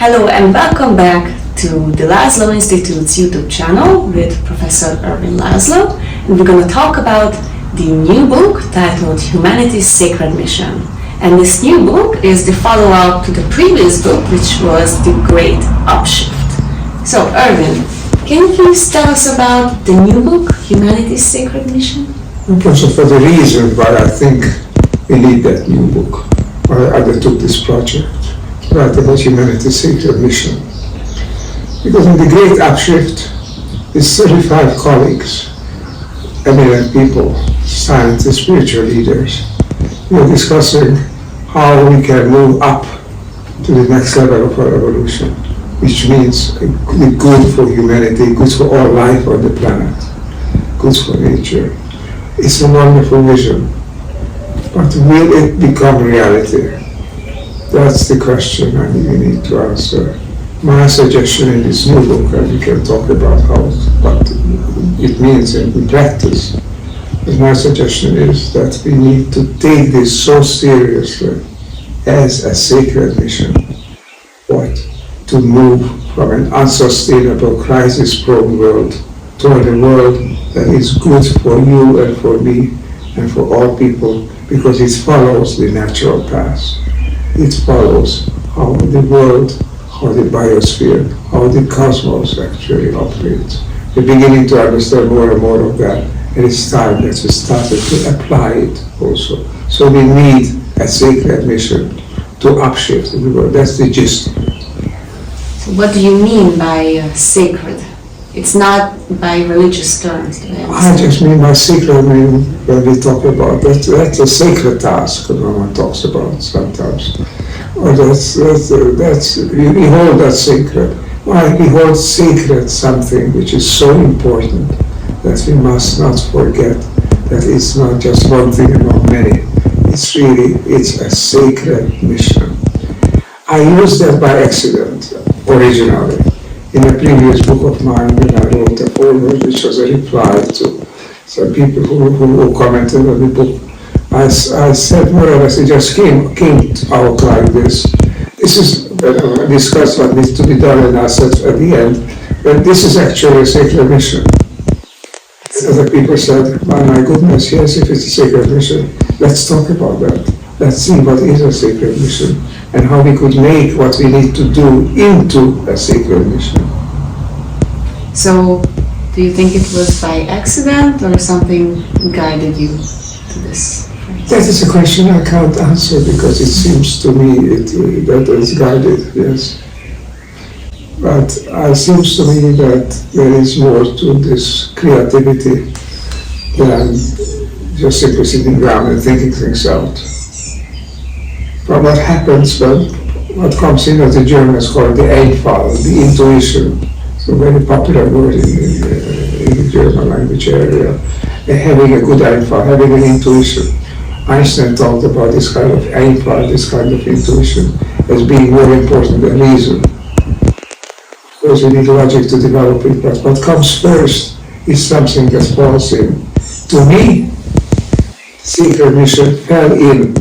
Hello and welcome back to the Laszlo Institute's YouTube channel with Professor Ervin Laszlo, and we're going to talk about the new book titled Humanity's Sacred Mission. And this new book is the follow-up to the previous book, which was The Great Upshift. So Ervin, can you please tell us about the new book, Humanity's Sacred Mission? Also for the reason why I think we need that new book, why I undertook this project, to write about humanity's sacred mission. Because in the Great Upshift, these 35 colleagues, eminent people, scientists, spiritual leaders, we are discussing how we can move up to the next level of our evolution, which means good for humanity, good for all life on the planet, good for nature. It's a wonderful vision, but will it become reality? That's the question I think we need to answer. My suggestion in this new book, and we can talk about what it means in practice, but my suggestion is that we need to take this so seriously as a sacred mission. What? To move from an unsustainable, crisis-prone world toward a world that is good for you and for me and for all people, because it follows the natural path. It follows how the world, how the biosphere, how the cosmos actually operates. We're beginning to understand more and more of that, and it's time that we started to apply it also. So we need a sacred mission to upshift the world. That's the gist. So what do you mean by sacred? It's not by religious terms. I just mean by sacred, when we talk about that's a sacred task that one talks about sometimes. Or we hold that sacred. Why? We hold sacred something which is so important that we must not forget that it's not just one thing among many. It's a sacred mission. I used that by accident originally. In a previous book of mine, when I wrote a foreword, which was a reply to some people who commented on the book, I said more or less, it just came out like this. This is when I discussed what needs to be done, and I said at the end, but this is actually a sacred mission. And other people said, oh my goodness, yes, if it's a sacred mission, let's talk about that. Let's see what is a sacred mission and how we could make what we need to do into a sacred mission. So, do you think it was by accident or something guided you to this? That is a question I can't answer because it seems to me that it's guided, yes. But it seems to me that there is more to this creativity than just simply sitting down and thinking things out. But what happens what comes in, as the Germans call it, the Einfall, the intuition, it's a very popular word in the German language area, having a good Einfall, having an intuition. Einstein talked about this kind of Einfall, this kind of intuition, as being more important than reason. Of course, we need logic to develop it, but what comes first is something that falls in. To me, sacred mission fell in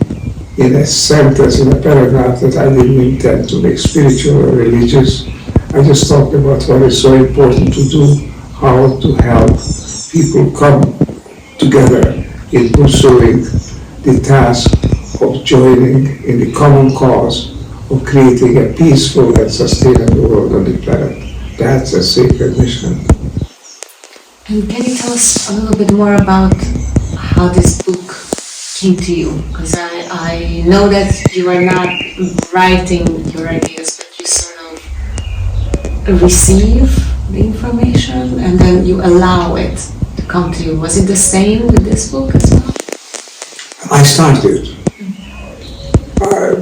a sentence, in a paragraph that I didn't intend to make spiritual or religious. I just talked about what is so important to do, how to help people come together in pursuing the task of joining in the common cause of creating a peaceful and sustainable world on the planet. That's a sacred mission. And can you tell us a little bit more about how this book came to you? Because I know that you are not writing your ideas, but you sort of receive the information and then you allow it to come to you. Was it the same with this book as well? I started.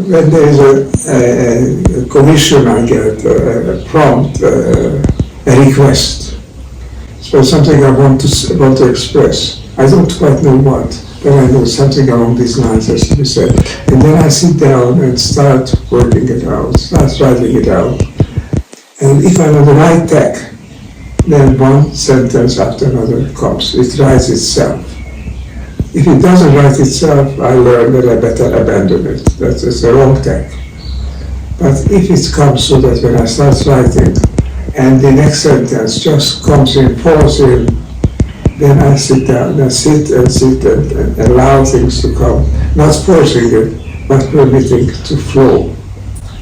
When there is a commission, I get a prompt, a request. So something I want to express. I don't quite know what, but I know something along these lines has to be said. And then I sit down and start working it out, start writing it out. And if I'm on the right track, then one sentence after another comes. It writes itself. If it doesn't write itself, I learn that I better abandon it. That's the wrong track. But if it comes so that when I start writing, and the next sentence just comes in, falls in, then I sit down and sit and allow things to come, not forcing it, but permitting to flow.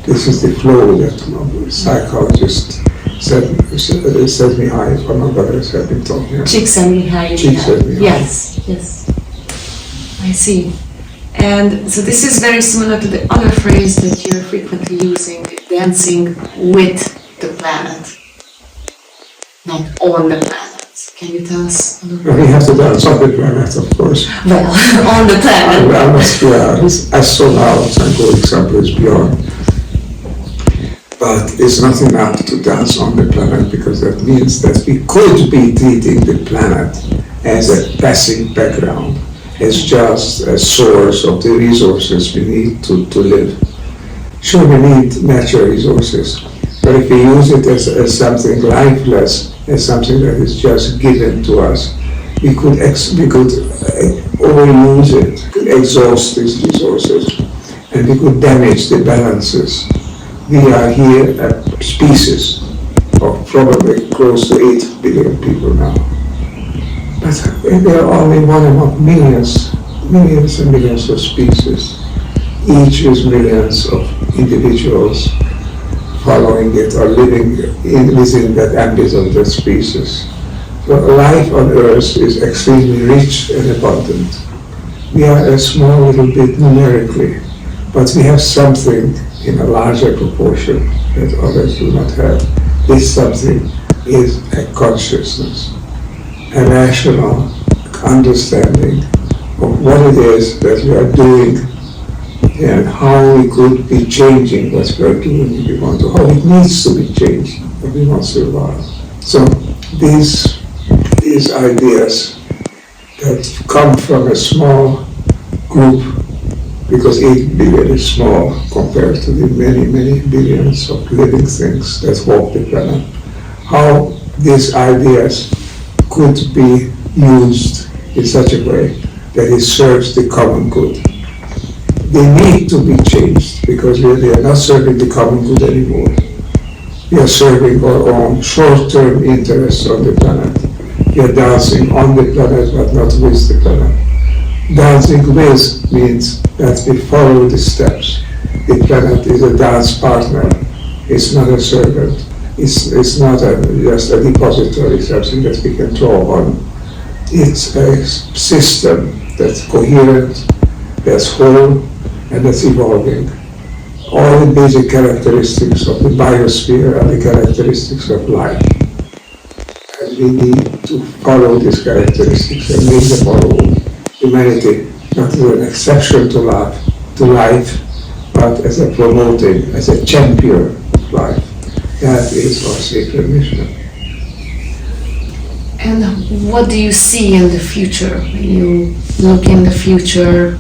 This is the flow that psychologists said me high, one of others have been talking about. Csikszentmihalyi. Yes, yes. I see. And so this is very similar to the other phrase that you're frequently using, dancing with the planet, not on the planet. Can you tell us a little bit? We have to dance on the planet, of course. Well, on the planet. I must be astronauts and going someplace beyond. But it's not enough to dance on the planet, because that means that we could be treating the planet as a passive background, as just a source of the resources we need to live. Sure, we need natural resources, but if we use it as something lifeless, as something that is just given to us, we could overuse it, could exhaust these resources, and we could damage the balances. We are here a species of probably close to 8 billion people now. But there are only one among millions and millions of species, each with millions of individuals following it or living within that ambit of that species. So life on Earth is extremely rich and abundant. We are a small little bit numerically, but we have something in a larger proportion that others do not have. This something is a consciousness, a rational understanding of what it is that we are doing and how we could be changing what we are doing if we want to, how it needs to be changed if we want to survive. So these ideas that come from a small group, because 8 billion is small compared to the many, many billions of living things that walk the planet, how these ideas could be used in such a way that it serves the common good. They need to be changed, because we are not serving the common good anymore. We are serving our own short-term interests on the planet. We are dancing on the planet, but not with the planet. Dancing with means that we follow the steps. The planet is a dance partner. It's not a servant. It's not just a depository, something that we can draw on. It's a system that's coherent, that's whole, and that's evolving. All the basic characteristics of the biosphere are the characteristics of life. And we need to follow these characteristics and make them our own. Humanity, not as an exception to life, but as a promoting, as a champion of life. That is our sacred mission. And what do you see in the future? When you look in the future,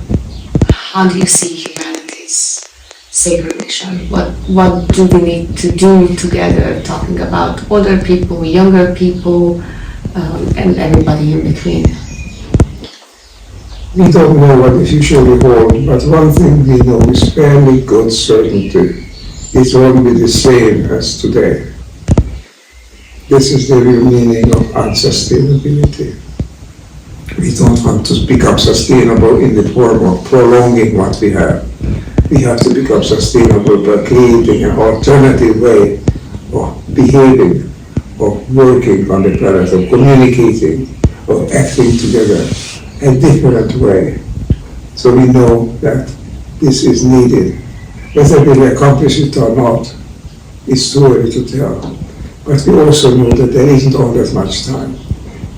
how do you see humanity's sacred mission? What do we need to do together, talking about older people, younger people, and everybody in between? We don't know what the future will hold, but one thing we know with fairly good certainty: it won't be the same as today. This is the real meaning of unsustainability. We don't want to become sustainable in the form of prolonging what we have. We have to become sustainable by creating an alternative way of behaving, of working on the planet, of communicating, of acting together. A different way. So we know that this is needed. Whether we'll accomplish it or not, it's too early to tell. But we also know that there isn't all that much time.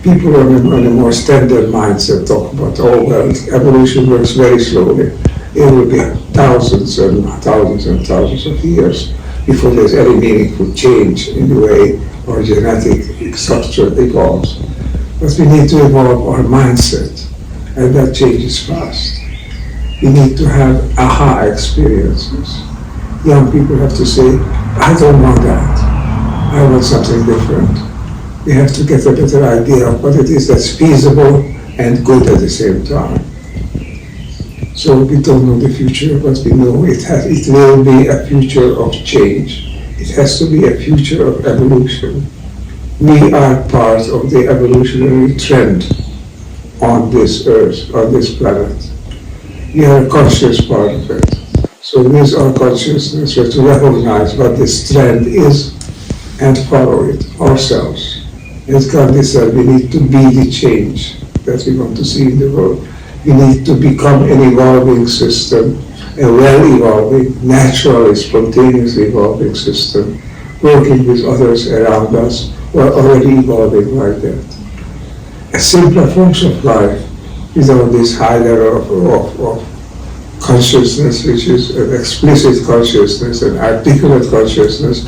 People on a more standard mindset talk about, oh well, evolution works very slowly. It will be thousands and thousands and thousands of years before there's any meaningful change in the way our genetic structure evolves. But we need to evolve our mindset, and that changes fast. We need to have aha experiences. Young people have to say, I don't want that. I want something different. We have to get a better idea of what it is that's feasible and good at the same time. So we don't know the future, but we know it will be a future of change. It has to be a future of evolution. We are part of the evolutionary trend on this earth, on this planet. We are a conscious part of it. So with our consciousness, we have to recognize what this trend is and follow it ourselves. As Gandhi said, we need to be the change that we want to see in the world. We need to become an evolving system, a well-evolving, naturally, spontaneously evolving system, working with others around us who are already evolving like that. A simpler form of life without this high level of consciousness, which is an explicit consciousness, an articulate consciousness,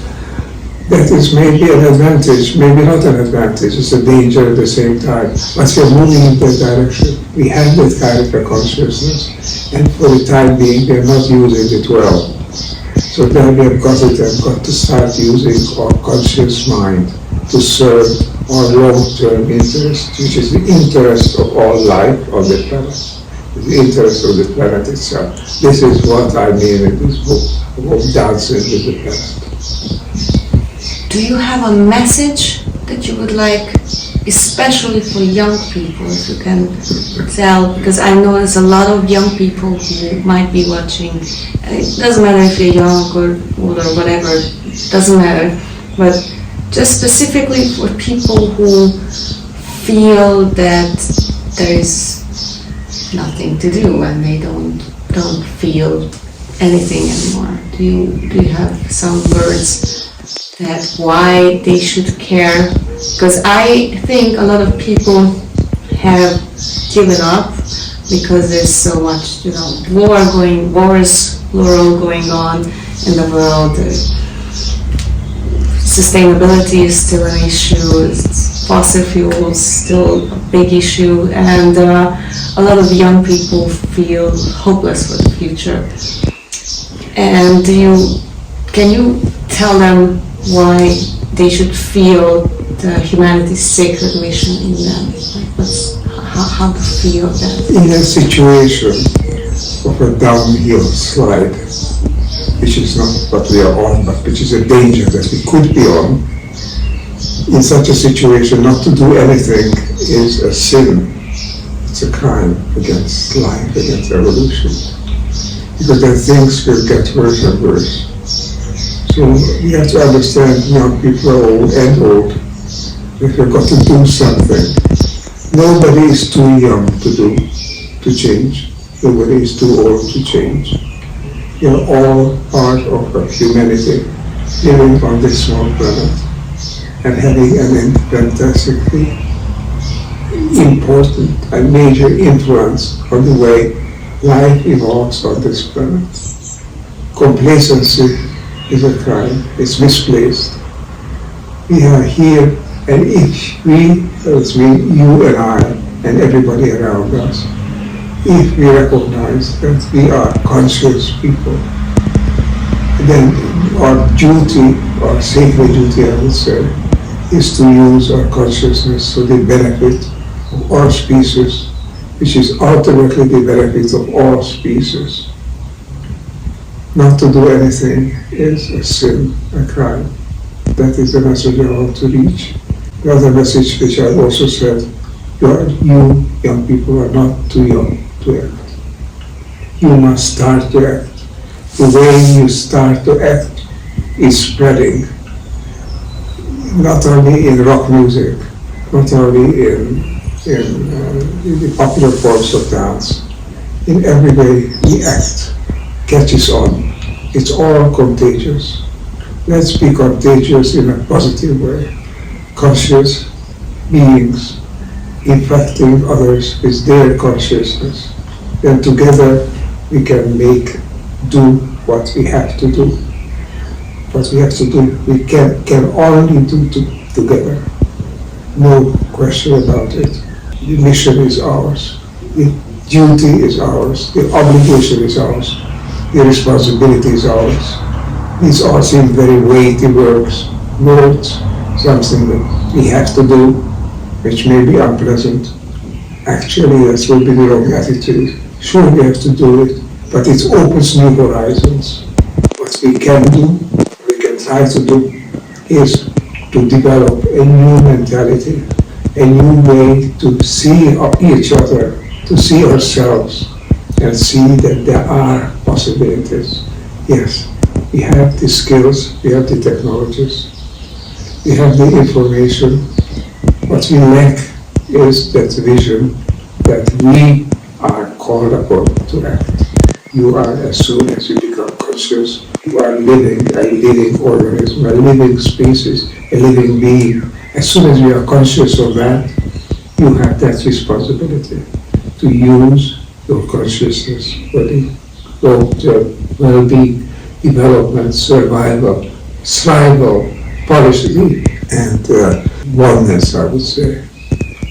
that is maybe an advantage, maybe not an advantage, it's a danger at the same time. But we're moving in that direction. We have that kind of a consciousness, and for the time being, we're not using it well. So then we have got it and got to start using our conscious mind to serve our long-term interest, which is the interest of all life on the planet, the interest of the planet itself. This is what I mean in this book, about dancing with the planet. Do you have a message that you would like, especially for young people, if you can tell? Because I know there's a lot of young people who might be watching. It doesn't matter if you're young or old or whatever, it doesn't matter. But just specifically for people who feel that there is nothing to do and they don't feel anything anymore. Do you have some words that why they should care? Because I think a lot of people have given up because there's so much, wars going on in the world. Sustainability is still an issue. Fossil fuels still a big issue, and a lot of young people feel hopeless for the future. And can you tell them why they should feel the humanity's sacred mission in them? How to feel that? In a situation of a downhill slide, which is not what we are on, but which is a danger that we could be on, in such a situation, not to do anything is a sin. It's a crime against life, against evolution. Because then things will get worse and worse. So we have to understand, young people are old and old, that we've got to do something. Nobody is too young to change. Nobody is too old to change. We are all part of humanity, living on this small planet and having a fantastically important and major influence on the way life evolves on this planet. Complacency is a crime, it's misplaced. We are here, and if we, that means you and I and everybody around us, if we recognize that we are conscious people, then our duty, our sacred duty, I would say, is to use our consciousness for the benefit of our species, which is ultimately the benefit of all species. Not to do anything is a sin, a crime. That is the message I want to reach. The other message which I also said, you young people are not too young to act. You must start to act. The way you start to act is spreading, not only in rock music, not only in the popular forms of dance. In every way we act catches on. It's all contagious. Let's be contagious in a positive way. Conscious beings infecting others with their consciousness. Then together we can do what we have to do. What we have to do, we can only do together. No question about it. The mission is ours. The duty is ours. The obligation is ours. The responsibility is ours. These all seem very weighty words, something that we have to do, which may be unpleasant. Actually, that will be the wrong attitude. Sure, we have to do it, but it opens new horizons. What we can do, we can try to do, is to develop a new mentality, a new way to see each other, to see ourselves, and see that there are possibilities. Yes, we have the skills, we have the technologies, we have the information. What we lack is that vision that we are called upon to act. You are, as soon as you become conscious, you are living, a living organism, a living species, a living being. As soon as you are conscious of that, you have that responsibility to use your consciousness for the long-term well-being, development, survival, policy, and oneness, I would say,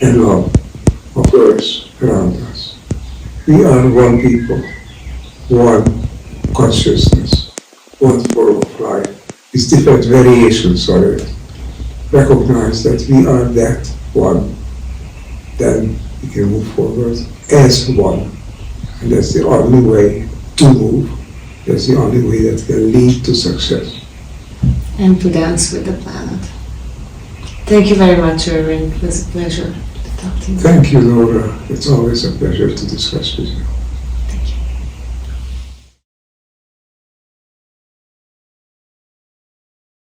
and love of Earth around us. We are one people, one consciousness, one form of life, with different variations of it. Recognize that we are that one, then we can move forward as one. And that's the only way to move. That's the only way that can lead to success. And to dance with the planet. Thank you very much, Ervin. It was a pleasure to talk to you. Thank you, Laura. It's always a pleasure to discuss with you.